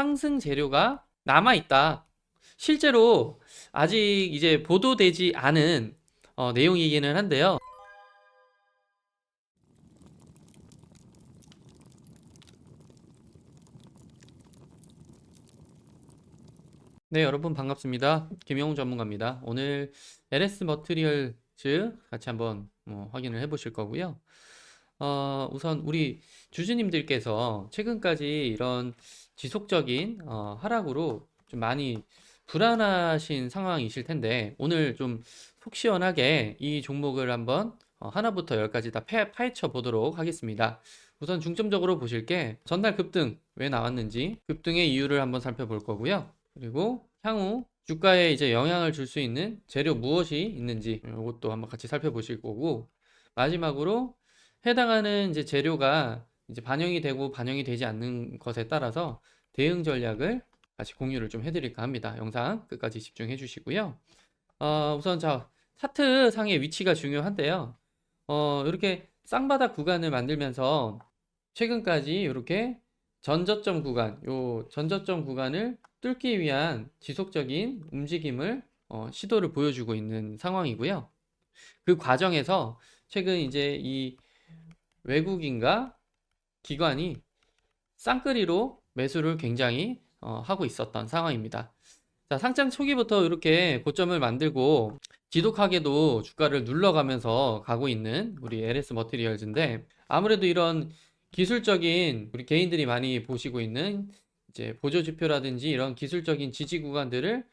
상승 재료가 남아 있다. 실제로 아직 이제 보도되지 않은 내용이기는 한데요. 네, 여러분 반갑습니다. 김영웅 전문가입니다. 오늘 LS 머티리얼즈 같이 한번 확인을 해 보실 거고요. 우선 우리 주주님들께서 최근까지 이런 지속적인 하락으로 좀 많이 불안하신 상황이실 텐데, 오늘 좀 속 시원하게 이 종목을 한번 하나부터 열까지 다 파헤쳐 보도록 하겠습니다. 우선 중점적으로 보실 게 전날 급등 왜 나왔는지, 급등의 이유를 한번 살펴볼 거고요. 그리고 향후 주가에 이제 영향을 줄 수 있는 재료 무엇이 있는지 이것도 한번 같이 살펴보실 거고, 마지막으로 해당하는 이제 재료가 이제 반영이 되고 반영이 되지 않는 것에 따라서 대응 전략을 같이 공유를 좀 해드릴까 합니다. 영상 끝까지 집중해 주시고요. 우선 자, 차트 상의 위치가 중요한데요. 이렇게 쌍바닥 구간을 만들면서 최근까지 이렇게 전저점 구간, 요 전저점 구간을 뚫기 위한 지속적인 움직임을 시도를 보여주고 있는 상황이고요. 그 과정에서 최근 이제 이 외국인과 기관이 쌍끌이로 매수를 굉장히 하고 있었던 상황입니다. 자, 상장 초기부터 이렇게 고점을 만들고 지독하게도 주가를 눌러가면서 가고 있는 우리 LS 머티리얼즈인데, 아무래도 이런 기술적인 우리 개인들이 많이 보시고 있는 이제 보조 지표라든지 이런 기술적인 지지 구간들을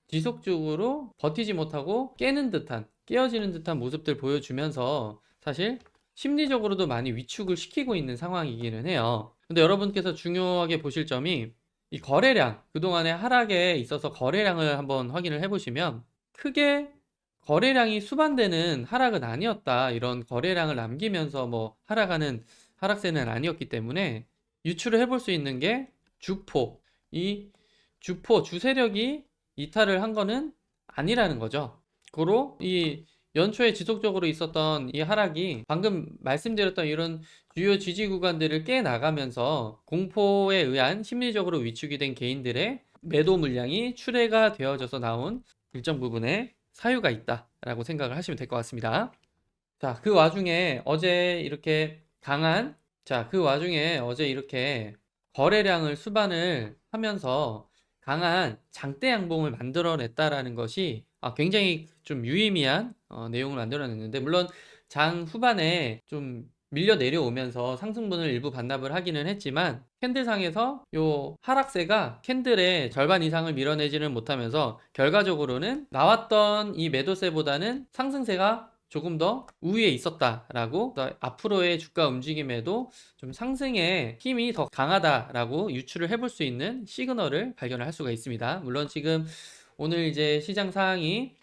지속적으로 버티지 못하고 깨는 듯한, 깨어지는 듯한 모습들 보여주면서 사실 심리적으로도 많이 위축을 시키고 있는 상황이기는 해요. 근데 여러분께서 중요하게 보실 점이 이 거래량, 그동안의 하락에 있어서 거래량을 한번 확인을 해보시면 크게 거래량이 수반되는 하락은 아니었다. 이런 거래량을 남기면서 뭐 하락하는 하락세는 아니었기 때문에 유추를 해볼 수 있는 게 주포, 이 주세력이 이탈을 한 거는 아니라는 거죠. 고로 이 연초에 지속적으로 있었던 이 하락이 방금 말씀드렸던 이런 주요 지지 구간들을 깨 나가면서 공포에 의한 심리적으로 위축이 된 개인들의 매도 물량이 출회가 되어져서 나온 일정 부분의 사유가 있다라고 생각을 하시면 될 것 같습니다. 자, 그 와중에 어제 이렇게 강한, 자, 그 와중에 어제 이렇게 거래량을 수반을 하면서 강한 장대 양봉을 만들어냈다라는 것이 굉장히 좀 유의미한 내용을 만들어냈는데, 물론 장 후반에 좀 밀려 내려오면서 상승분을 일부 반납을 하기는 했지만 캔들상에서 요 하락세가 캔들의 절반 이상을 밀어내지는 못하면서 결과적으로는 나왔던 이 매도세보다는 상승세가 조금 더 우위에 있었다라고, 앞으로의 주가 움직임에도 좀 상승의 힘이 더 강하다라고 유추를 해볼 수 있는 시그널을 발견을 할 수가 있습니다. 물론 지금 오늘 이제 시장 상황이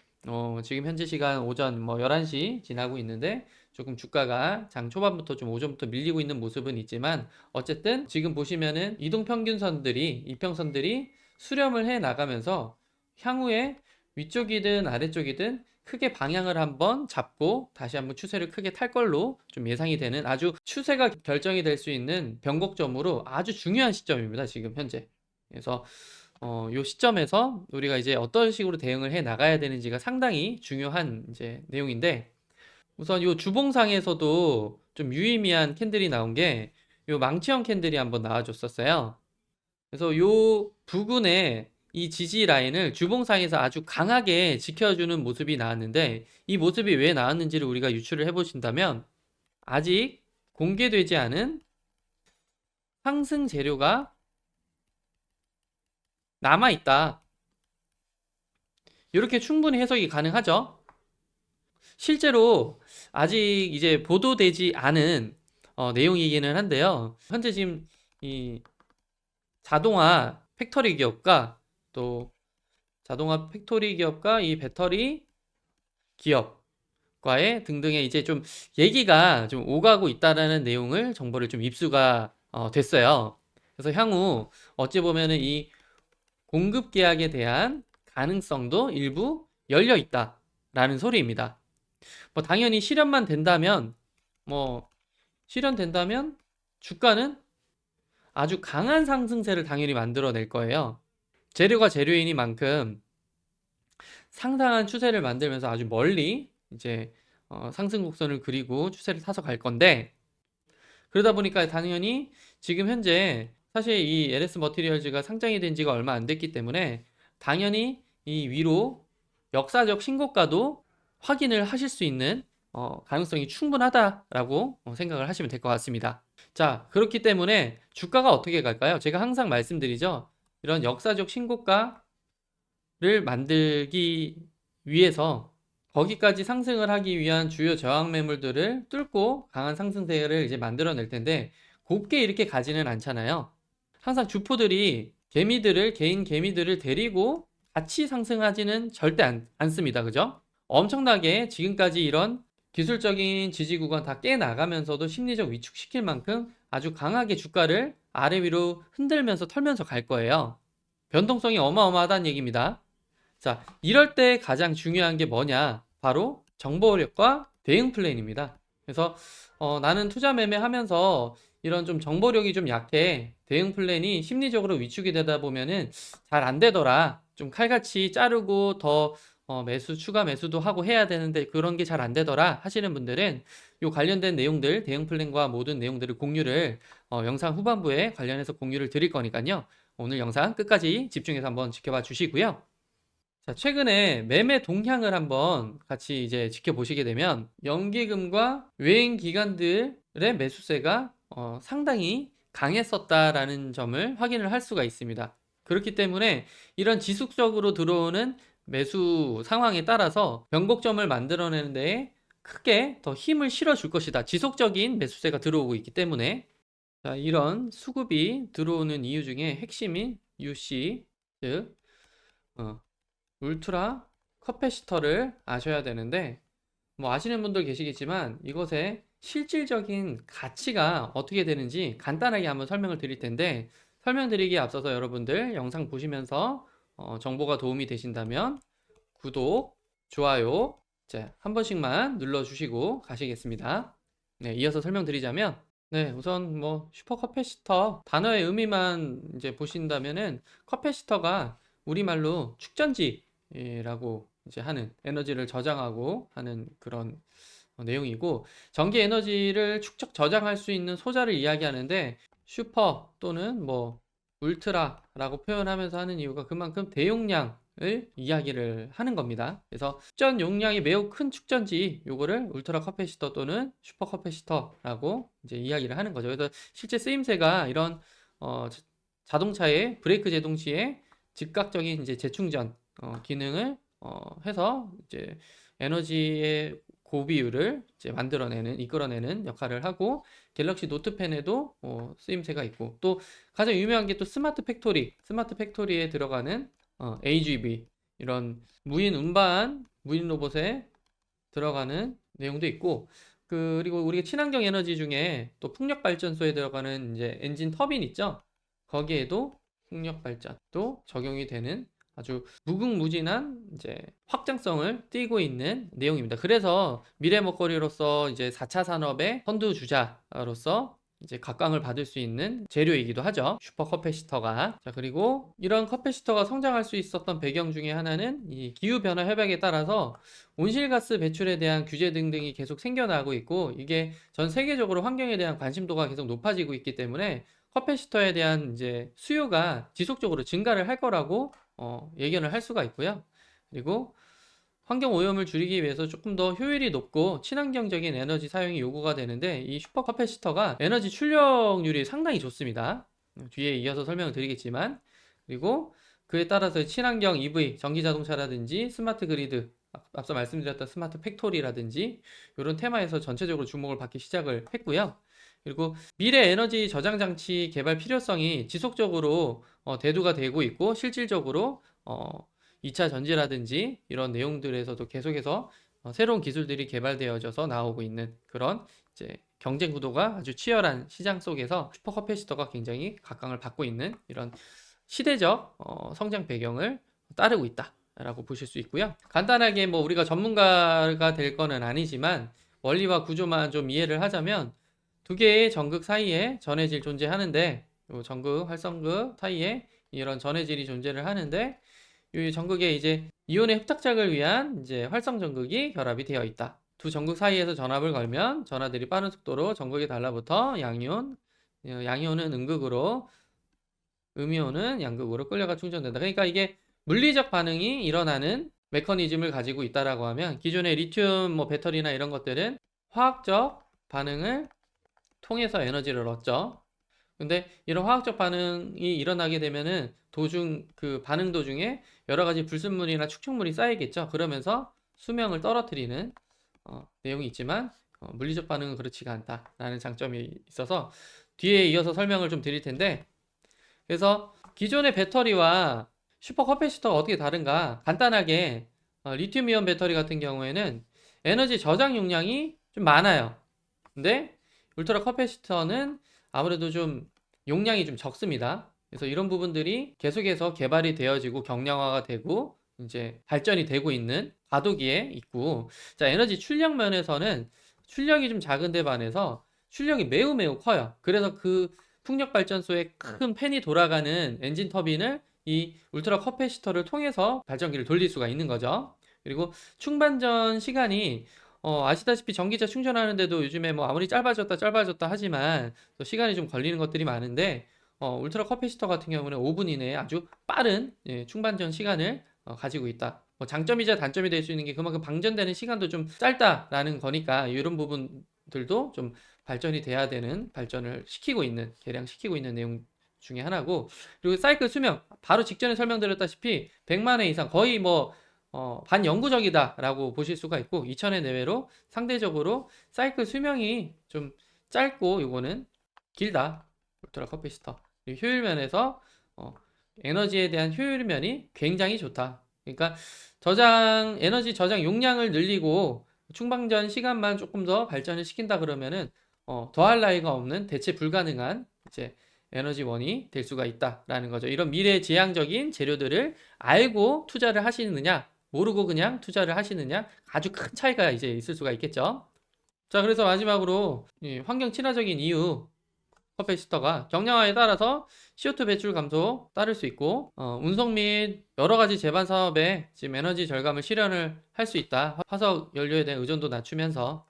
지금 현재 시간 오전 뭐 11시 지나고 있는데 조금 주가가 장 초반부터 좀 오전부터 밀리고 있는 모습은 있지만, 어쨌든 지금 보시면은 이동평균선들이, 이평선들이 수렴을 해 나가면서 향후에 위쪽이든 아래쪽이든 크게 방향을 한번 잡고 다시 한번 추세를 크게 탈 걸로 좀 예상이 되는, 아주 추세가 결정이 될 수 있는 변곡점으로 아주 중요한 시점입니다, 지금 현재. 그래서 요 시점에서 우리가 이제 어떤 식으로 대응을 해 나가야 되는지가 상당히 중요한 이제 내용인데, 우선 요 주봉상에서도 좀 유의미한 캔들이 나온 게 요 망치형 캔들이 한번 나와줬었어요. 그래서 요 부근에 이 지지 라인을 주봉상에서 아주 강하게 지켜주는 모습이 나왔는데, 이 모습이 왜 나왔는지를 우리가 유추를 해보신다면 아직 공개되지 않은 상승 재료가 남아 있다. 이렇게 충분히 해석이 가능하죠. 실제로 아직 이제 보도되지 않은 내용이기는 한데요. 현재 지금 이 자동화 팩토리 기업과 또 자동화 팩토리 기업과 이 배터리 기업과의 등등의 이제 좀 얘기가 좀 오가고 있다라는 내용을, 정보를 좀 입수가 됐어요. 그래서 향후 어찌 보면은 이 공급 계약에 대한 가능성도 일부 열려 있다라는 소리입니다. 뭐 당연히 실현만 된다면, 뭐 실현된다면 주가는 아주 강한 상승세를 당연히 만들어낼 거예요. 재료가 재료이니만큼 상당한 추세를 만들면서 아주 멀리 이제 상승 곡선을 그리고 추세를 타서 갈 건데, 그러다 보니까 당연히 지금 현재 사실 이 LS 머티리얼즈가 상장이 된 지가 얼마 안 됐기 때문에 당연히 이 위로 역사적 신고가도 확인을 하실 수 있는 가능성이 충분하다라고 생각을 하시면 될 것 같습니다. 자, 그렇기 때문에 주가가 어떻게 갈까요? 제가 항상 말씀드리죠. 이런 역사적 신고가를 만들기 위해서 거기까지 상승을 하기 위한 주요 저항 매물들을 뚫고 강한 상승세를 이제 만들어낼 텐데, 곱게 이렇게 가지는 않잖아요. 항상 주포들이 개인 개미들을 데리고 같이 상승하지는 절대 않습니다. 그죠? 엄청나게 지금까지 이런 기술적인 지지 구간 다 깨나가면서도 심리적 위축시킬 만큼 아주 강하게 주가를 아래 위로 흔들면서 털면서 갈 거예요. 변동성이 어마어마하다는 얘기입니다. 자, 이럴 때 가장 중요한 게 뭐냐? 바로 정보력과 대응 플랜입니다. 그래서 나는 투자 매매하면서 이런 좀 정보력이 좀 약해. 대응 플랜이 심리적으로 위축이 되다 보면은 잘 안 되더라. 좀 칼같이 자르고 더 추가 매수도 하고 해야 되는데 그런 게 잘 안 되더라 하시는 분들은 요 관련된 내용들, 대응 플랜과 모든 내용들을 공유를 영상 후반부에 관련해서 공유를 드릴 거니까요. 오늘 영상 끝까지 집중해서 한번 지켜봐 주시고요. 자, 최근에 매매 동향을 한번 같이 이제 지켜보시게 되면 연기금과 외인 기관들의 매수세가 상당히 강했었다라는 점을 확인을 할 수가 있습니다. 그렇기 때문에 이런 지속적으로 들어오는 매수 상황에 따라서 변곡점을 만들어내는 데에 크게 더 힘을 실어줄 것이다. 지속적인 매수세가 들어오고 있기 때문에. 자, 이런 수급이 들어오는 이유 중에 핵심인 UC, 즉 울트라 커패시터를 아셔야 되는데, 뭐 아시는 분들 계시겠지만 이것의 실질적인 가치가 어떻게 되는지 간단하게 한번 설명을 드릴 텐데, 설명드리기에 앞서서 여러분들 영상 보시면서 정보가 도움이 되신다면 구독, 좋아요 한 번씩만 눌러주시고 가시겠습니다. 네, 이어서 설명드리자면, 네, 우선 뭐 슈퍼 커패시터 단어의 의미만 이제 보신다면은 커패시터가 우리말로 축전지라고 이제 하는, 에너지를 저장하고 하는 그런 내용이고, 전기 에너지를 축적 저장할 수 있는 소자를 이야기하는데, 슈퍼 또는 뭐 울트라라고 표현하면서 하는 이유가 그만큼 대용량을 이야기를 하는 겁니다. 그래서 축전 용량이 매우 큰 축전지, 요거를 울트라 커패시터 또는 슈퍼 커패시터라고 이제 이야기를 하는 거죠. 그래서 실제 쓰임새가 이런 자동차의 브레이크 제동 시에 즉각적인 이제 재충전 기능을 해서 이제 에너지의 고비율을 이제 이끌어내는 역할을 하고, 갤럭시 노트펜에도 쓰임새가 있고, 또 가장 유명한 게 또 스마트 팩토리에 들어가는 AGV, 이런 무인 운반, 무인 로봇에 들어가는 내용도 있고, 그리고 우리가 친환경 에너지 중에 또 풍력 발전소에 들어가는 이제 엔진 터빈 있죠? 거기에도 풍력 발전도 적용이 되는 아주 무궁무진한 이제 확장성을 띠고 있는 내용입니다. 그래서 미래 먹거리로서 이제 4차 산업의 선두주자로서 이제 각광을 받을 수 있는 재료이기도 하죠. 슈퍼 커패시터가. 자, 그리고 이런 커패시터가 성장할 수 있었던 배경 중에 하나는 이 기후변화 협약에 따라서 온실가스 배출에 대한 규제 등등이 계속 생겨나고 있고, 이게 전 세계적으로 환경에 대한 관심도가 계속 높아지고 있기 때문에 커패시터에 대한 이제 수요가 지속적으로 증가를 할 거라고 예견을 할 수가 있고요. 그리고 환경 오염을 줄이기 위해서 조금 더 효율이 높고 친환경적인 에너지 사용이 요구가 되는데, 이 슈퍼 카패시터가 에너지 출력률이 상당히 좋습니다. 뒤에 이어서 설명을 드리겠지만, 그리고 그에 따라서 친환경 EV, 전기자동차라든지 스마트 그리드, 앞서 말씀드렸던 스마트 팩토리라든지 이런 테마에서 전체적으로 주목을 받기 시작을 했고요. 그리고 미래 에너지 저장 장치 개발 필요성이 지속적으로 대두가 되고 있고, 실질적으로 2차 전지라든지 이런 내용들에서도 계속해서 새로운 기술들이 개발되어져서 나오고 있는 그런 이제 경쟁 구도가 아주 치열한 시장 속에서 슈퍼 커패시터가 굉장히 각광을 받고 있는 이런 시대적 성장 배경을 따르고 있다라고 보실 수 있고요. 간단하게 뭐 우리가 전문가가 될 거는 아니지만 원리와 구조만 좀 이해를 하자면, 두 개의 전극 사이에 전해질 존재하는데, 요 전극, 활성극 사이에 이런 전해질이 존재를 하는데 이 전극에 이제 이온의 흡착작을 위한 이제 활성 전극이 결합이 되어 있다. 두 전극 사이에서 전압을 걸면 전하들이 빠른 속도로 전극에 달라붙어 양이온, 양이온은 음극으로, 음이온은 양극으로 끌려가 충전된다. 그러니까 이게 물리적 반응이 일어나는 메커니즘을 가지고 있다라고 하면 기존의 리튬 뭐 배터리나 이런 것들은 화학적 반응을 통해서 에너지를 얻죠. 근데 이런 화학적 반응이 일어나게 되면은 도중 그 반응 도중에 여러 가지 불순물이나 축적물이 쌓이겠죠. 그러면서 수명을 떨어뜨리는 내용이 있지만 물리적 반응은 그렇지가 않다라는 장점이 있어서 뒤에 이어서 설명을 좀 드릴 텐데, 그래서 기존의 배터리와 슈퍼커패시터가 어떻게 다른가 간단하게 리튬이온 배터리 같은 경우에는 에너지 저장 용량이 좀 많아요. 근데 울트라 커패시터는 아무래도 좀 용량이 좀 적습니다. 그래서 이런 부분들이 계속해서 개발이 되어지고 경량화가 되고 이제 발전이 되고 있는 과도기에 있고, 자, 에너지 출력 면에서는 출력이 좀 작은데 반해서 출력이 매우 매우 커요. 그래서 그 풍력 발전소에 큰 팬이 돌아가는 엔진 터빈을 이 울트라 커패시터를 통해서 발전기를 돌릴 수가 있는 거죠. 그리고 충반전 시간이 아시다시피 전기차 충전하는데도 요즘에 뭐 아무리 짧아졌다 하지만 또 시간이 좀 걸리는 것들이 많은데, 울트라 커패시터 같은 경우는 5분 이내에 아주 빠른 충반전 시간을 가지고 있다. 뭐 장점이자 단점이 될 수 있는 게 그만큼 방전되는 시간도 좀 짧다라는 거니까 이런 부분들도 좀 발전이 돼야 되는, 발전을 시키고 있는, 개량시키고 있는 내용 중에 하나고, 그리고 사이클 수명 바로 직전에 설명드렸다시피 100만 회 이상, 거의 뭐 반영구적이다라고 보실 수가 있고 2000회 내외로 상대적으로 사이클 수명이 좀 짧고 요거는 길다. 울트라 커패시터. 효율 면에서 에너지에 대한 효율 면이 굉장히 좋다. 그러니까 에너지 저장 용량을 늘리고 충방전 시간만 조금 더 발전을 시킨다 그러면은 더할 나위가 없는 대체 불가능한 이제 에너지원이 될 수가 있다라는 거죠. 이런 미래지향적인 재료들을 알고 투자를 하시느냐, 모르고 그냥 투자를 하시느냐, 아주 큰 차이가 이제 있을 수가 있겠죠. 자, 그래서 마지막으로 환경 친화적인 이유, 커패시터가 경량화에 따라서 CO2 배출 감소 따를 수 있고, 운송 및 여러 가지 제반 사업에 지금 에너지 절감을 실현을 할 수 있다. 화석 연료에 대한 의존도 낮추면서,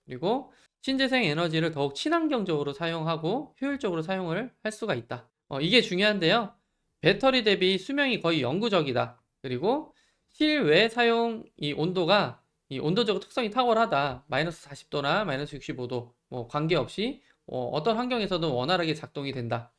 그리고 신재생 에너지를 더욱 친환경적으로 사용하고 효율적으로 사용을 할 수가 있다. 이게 중요한데요. 배터리 대비 수명이 거의 영구적이다. 그리고 실외 사용 이 온도적 특성이 탁월하다. 마이너스 40도나 마이너스 65도 뭐 관계없이 어떤 환경에서도 원활하게 작동이 된다.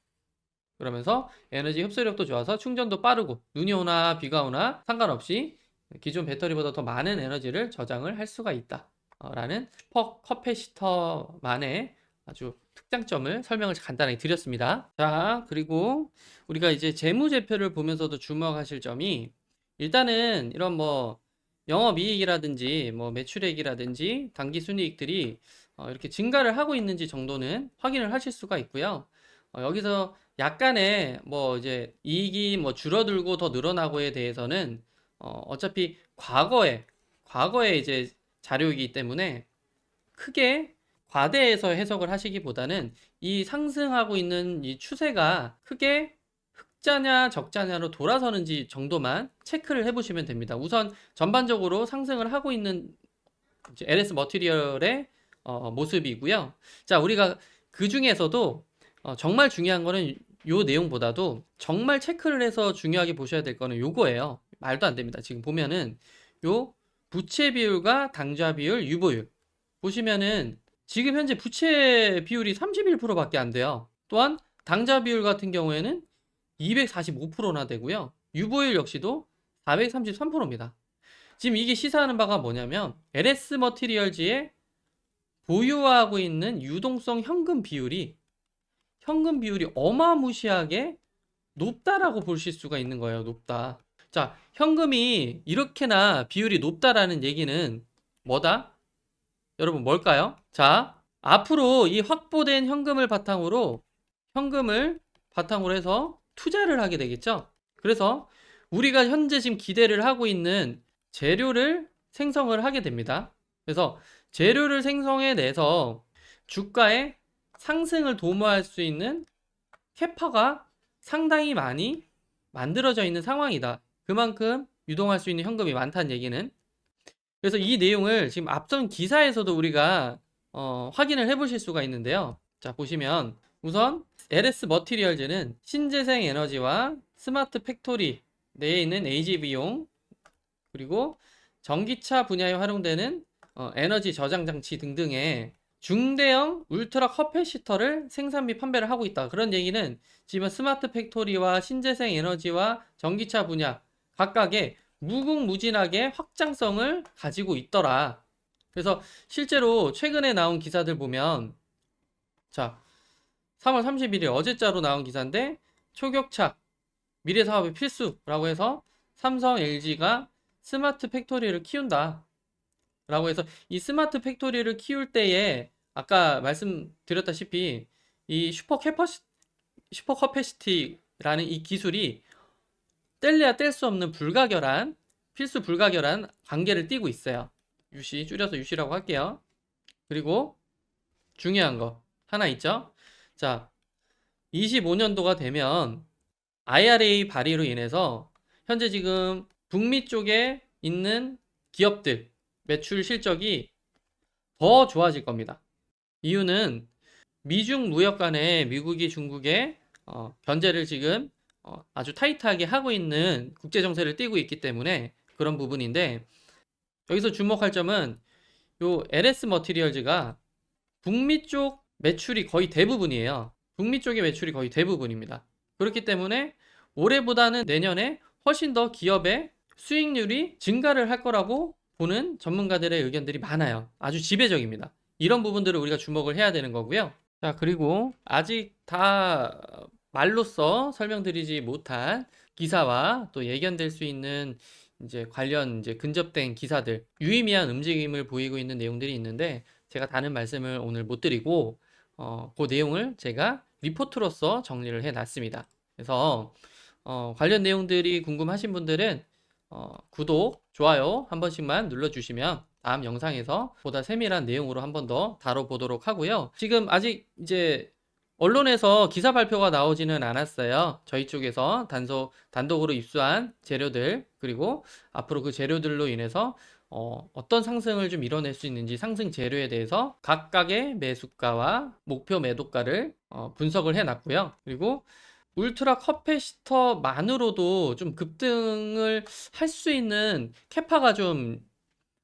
그러면서 에너지 흡수력도 좋아서 충전도 빠르고 눈이 오나 비가 오나 상관없이 기존 배터리보다 더 많은 에너지를 저장을 할 수가 있다. 라는 슈퍼커패시터만의 아주 특장점을 설명을 간단하게 드렸습니다. 자, 그리고 우리가 이제 재무제표를 보면서도 주목하실 점이, 일단은 이런 뭐 영업이익이라든지 뭐 매출액이라든지 당기순이익들이 이렇게 증가를 하고 있는지 정도는 확인을 하실 수가 있고요. 여기서 약간의 뭐 이제 이익이 뭐 줄어들고 더 늘어나고에 대해서는 어차피 과거에 이제 자료이기 때문에 크게 과대해서 해석을 하시기보다는 이 상승하고 있는 이 추세가 크게 흑자냐 적자냐로 돌아서는지 정도만 체크를 해보시면 됩니다. 우선 전반적으로 상승을 하고 있는 LS 머티리얼의 모습이고요. 자, 우리가 그 중에서도 정말 중요한 거는 요 내용보다도 정말 체크를 해서 중요하게 보셔야 될 거는 요거예요. 말도 안 됩니다. 지금 보면은 요 부채 비율과 당좌 비율, 유보율 보시면은 지금 현재 부채 비율이 31%밖에 안 돼요. 또한 당좌 비율 같은 경우에는 245%나 되고요. 유보율 역시도 433%입니다. 지금 이게 시사하는 바가 뭐냐면 LS 머티리얼즈의 보유하고 있는 유동성 현금 비율이 어마무시하게 높다라고 보실 수가 있는 거예요. 높다. 자, 현금이 이렇게나 비율이 높다라는 얘기는 뭐다? 여러분 뭘까요? 자, 앞으로 이 확보된 현금을 바탕으로 해서 투자를 하게 되겠죠. 그래서 우리가 현재 지금 기대를 하고 있는 재료를 생성을 하게 됩니다. 그래서 재료를 생성해내서 주가의 상승을 도모할 수 있는 캐파가 상당히 많이 만들어져 있는 상황이다. 그만큼 유동할 수 있는 현금이 많다는 얘기는. 그래서 이 내용을 지금 앞선 기사에서도 우리가 확인을 해보실 수가 있는데요. 자, 보시면 우선 LS 머티리얼즈는 신재생 에너지와 스마트 팩토리 내에 있는 AG 비용, 그리고 전기차 분야에 활용되는 에너지 저장 장치 등등의 중대형 울트라 커패시터를 생산 및 판매를 하고 있다. 그런 얘기는 지금 스마트 팩토리와 신재생 에너지와 전기차 분야 각각의 무궁무진하게 확장성을 가지고 있더라. 그래서 실제로 최근에 나온 기사들 보면, 자, 3월 31일 어제자로 나온 기사인데, 초격차 미래 사업의 필수라고 해서 삼성, LG가 스마트 팩토리를 키운다 라고 해서, 이 스마트 팩토리를 키울 때에 아까 말씀드렸다시피 이 슈퍼 커패시티라는 이 기술이 뗄래야 뗄 수 없는 필수 불가결한 관계를 띠고 있어요. 유시, 줄여서 유시라고 할게요. 그리고 중요한 거 하나 있죠. 자, 25년도가 되면 IRA 발의로 인해서 현재 지금 북미 쪽에 있는 기업들 매출 실적이 더 좋아질 겁니다. 이유는 미중 무역 간에 미국이 중국의 견제를 지금 아주 타이트하게 하고 있는 국제 정세를 띠고 있기 때문에 그런 부분인데, 여기서 주목할 점은 요 LS 머티리얼즈가 북미 쪽 매출이 거의 대부분이에요. 북미 쪽의 매출이 거의 대부분입니다. 그렇기 때문에 올해보다는 내년에 훨씬 더 기업의 수익률이 증가를 할 거라고 보는 전문가들의 의견들이 많아요. 아주 지배적입니다. 이런 부분들을 우리가 주목을 해야 되는 거고요. 자, 그리고 아직 다 말로써 설명드리지 못한 기사와 또 예견될 수 있는 이제 관련 이제 근접된 기사들, 유의미한 움직임을 보이고 있는 내용들이 있는데, 제가 다른 말씀을 오늘 못 드리고 그 내용을 제가 리포트로서 정리를 해 놨습니다. 그래서 관련 내용들이 궁금하신 분들은 구독, 좋아요 한 번씩만 눌러주시면 다음 영상에서 보다 세밀한 내용으로 한 번 더 다뤄보도록 하고요. 지금 아직 이제 언론에서 기사 발표가 나오지는 않았어요. 저희 쪽에서 단독으로 입수한 재료들, 그리고 앞으로 그 재료들로 인해서 어떤 상승을 좀 이뤄낼 수 있는지 상승 재료에 대해서 각각의 매수가와 목표 매도가를 분석을 해놨고요. 그리고 울트라 커패시터만으로도 좀 급등을 할 수 있는 캐파가 좀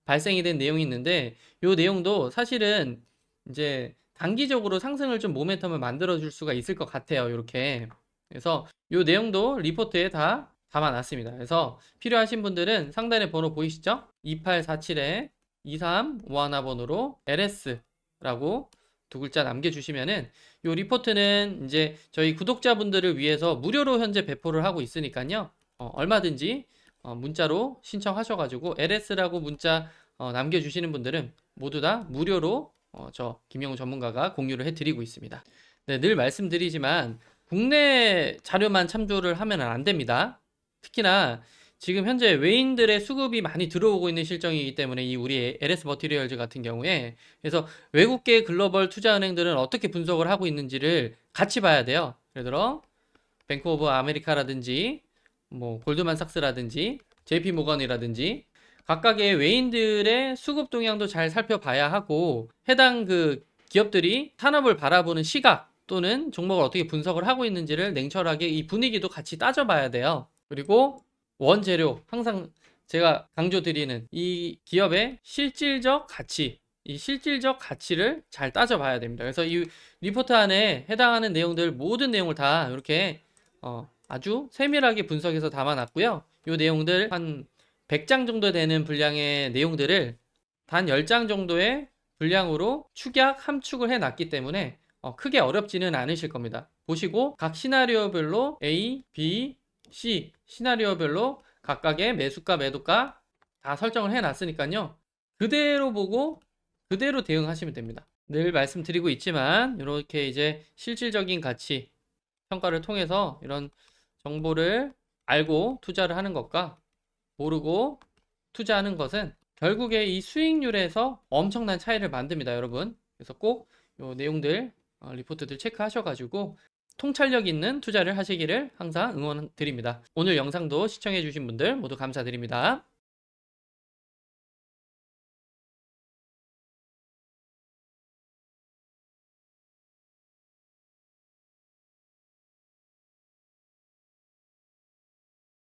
발생이 된 내용이 있는데, 이 내용도 사실은 이제 단기적으로 상승을 좀 모멘텀을 만들어 줄 수가 있을 것 같아요. 이렇게. 그래서 이 내용도 리포트에 다 담아놨습니다. 그래서 필요하신 분들은 상단에 번호 보이시죠? 2847에 2351번으로 LS라고 두 글자 남겨주시면은 이 리포트는 이제 저희 구독자분들을 위해서 무료로 현재 배포를 하고 있으니까요. 얼마든지 문자로 신청하셔가지고 LS라고 문자 남겨주시는 분들은 모두 다 무료로 저 김영우 전문가가 공유를 해드리고 있습니다. 네, 늘 말씀드리지만 국내 자료만 참조를 하면 안 됩니다. 특히나 지금 현재 외인들의 수급이 많이 들어오고 있는 실정이기 때문에 이 우리 LS 머티리얼즈 같은 경우에, 그래서 외국계 글로벌 투자은행들은 어떻게 분석을 하고 있는지를 같이 봐야 돼요. 예를 들어 뱅크 오브 아메리카라든지 뭐 골드만삭스라든지 JP 모건이라든지 각각의 외인들의 수급 동향도 잘 살펴봐야 하고, 해당 그 기업들이 산업을 바라보는 시각 또는 종목을 어떻게 분석을 하고 있는지를 냉철하게 이 분위기도 같이 따져봐야 돼요. 그리고 원재료, 항상 제가 강조드리는 이 기업의 실질적 가치, 이 실질적 가치를 잘 따져봐야 됩니다. 그래서 이 리포트 안에 해당하는 내용들, 모든 내용을 다 이렇게 아주 세밀하게 분석해서 담아놨고요. 이 내용들 한 100장 정도 되는 분량의 내용들을 단 10장 정도의 분량으로 축약, 함축을 해놨기 때문에 크게 어렵지는 않으실 겁니다. 보시고 각 시나리오별로 A, B, C 시나리오별로 각각의 매수가, 매도가 다 설정을 해놨으니까요. 그대로 보고 그대로 대응하시면 됩니다. 늘 말씀드리고 있지만 이렇게 이제 실질적인 가치 평가를 통해서 이런 정보를 알고 투자를 하는 것과 모르고 투자하는 것은 결국에 이 수익률에서 엄청난 차이를 만듭니다, 여러분. 그래서 꼭 이 내용들, 리포트들 체크하셔가지고 통찰력 있는 투자를 하시기를 항상 응원드립니다. 오늘 영상도 시청해주신 분들 모두 감사드립니다.